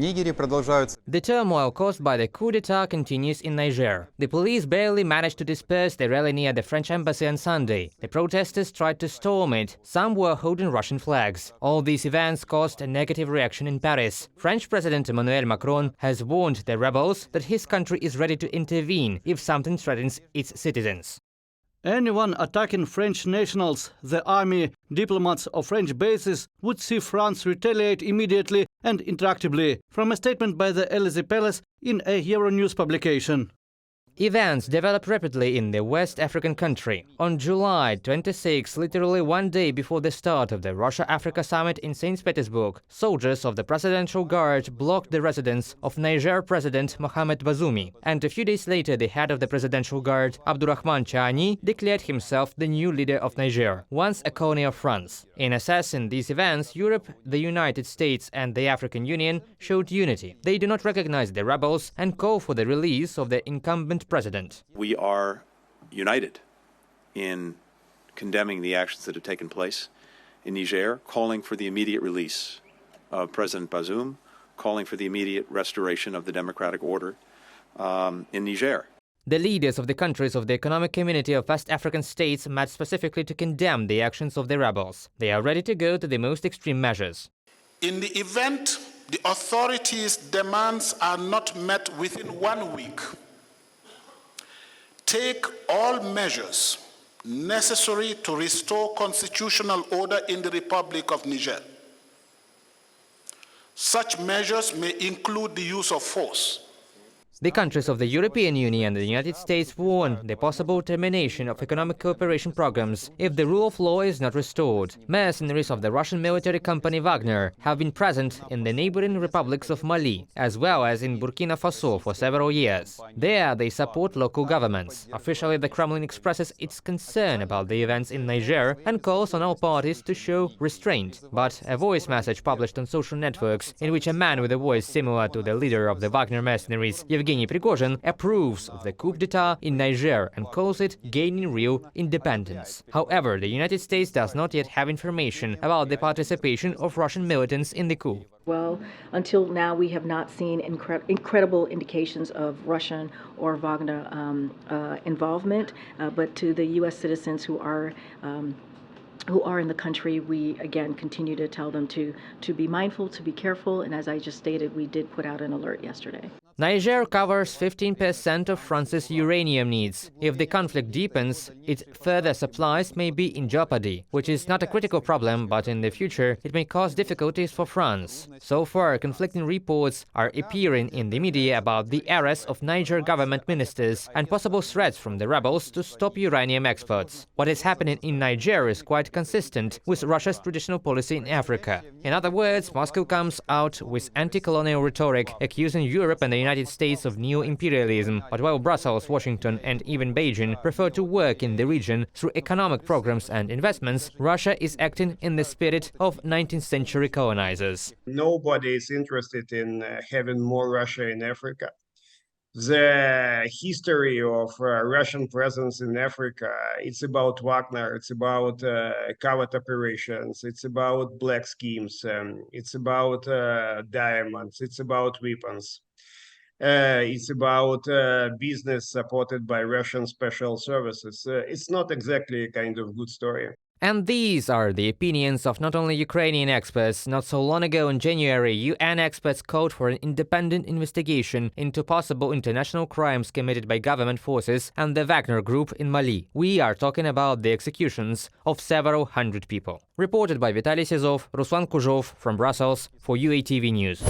Нигере продолжаются. The turmoil caused by the coup d'etat continues in Niger. The police barely managed to disperse the rally near the French embassy on Sunday. The protesters tried to storm it. Some were holding Russian flags. All these events caused a negative reaction in Paris. French President Emmanuel Macron has warned the rebels that his country is ready to intervene if something threatens its citizens. Anyone attacking French nationals, the army, diplomats or French bases would see France retaliate immediately and interactively, from a statement by the Élysée Palace in a Euronews publication. Events developed rapidly in the West African country. On July 26, literally one day before the start of the Russia-Africa summit in St. Petersburg, soldiers of the Presidential Guard blocked the residence of Niger President Mohamed Bazoum. And a few days later, the head of the Presidential Guard, Abdourahmane Tiani, declared himself the new leader of Niger, once a colony of France. In assessing these events, Europe, the United States and the African Union showed unity. They do not recognize the rebels and call for the release of the incumbent president. We are united in condemning the actions that have taken place in Niger, calling for the immediate release of President Bazoum, calling for the immediate restoration of the democratic order in Niger. The leaders of the countries of the Economic Community of West African States met specifically to condemn the actions of the rebels. They are ready to go to the most extreme measures. In the event the authorities' demands are not met within 1 week, take all measures necessary to restore constitutional order in the Republic of Niger. Such measures may include the use of force. The countries of the European Union and the United States warn the possible termination of economic cooperation programs if the rule of law is not restored. Mercenaries of the Russian military company Wagner have been present in the neighboring republics of Mali, as well as in Burkina Faso for several years. There they support local governments. Officially, the Kremlin expresses its concern about the events in Niger and calls on all parties to show restraint. But a voice message published on social networks, in which a man with a voice similar to the leader of the Wagner mercenaries, Evgeny Prigozhin, approves of the coup d'etat in Niger and calls it gaining real independence. However, the United States does not yet have information about the participation of Russian militants in the coup. Well, until now, we have not seen incredible indications of Russian or Wagner involvement, but to the U.S. citizens who are in the country, we again continue to tell them to be mindful, to be careful, and as I just stated, we did put out an alert yesterday. Niger covers 15% of France's uranium needs. If the conflict deepens, its further supplies may be in jeopardy, which is not a critical problem, but in the future it may cause difficulties for France. So far, conflicting reports are appearing in the media about the arrest of Niger government ministers and possible threats from the rebels to stop uranium exports. What is happening in Niger is quite consistent with Russia's traditional policy in Africa. In other words, Moscow comes out with anti-colonial rhetoric, accusing Europe and the United States of neo-imperialism, but while Brussels, Washington and even Beijing prefer to work in the region through economic programs and investments, Russia is acting in the spirit of 19th century colonizers. Nobody is interested in having more Russia in Africa. The history of Russian presence in Africa, it's about Wagner, it's about covert operations, it's about black schemes, it's about diamonds, it's about weapons. It's about business supported by Russian special services. It's not exactly a kind of good story. And these are the opinions of not only Ukrainian experts. Not so long ago in January, UN experts called for an independent investigation into possible international crimes committed by government forces and the Wagner Group in Mali. We are talking about the executions of several hundred people. Reported by Vitaly Sizov, Ruslan Kuzhov from Brussels for UATV News.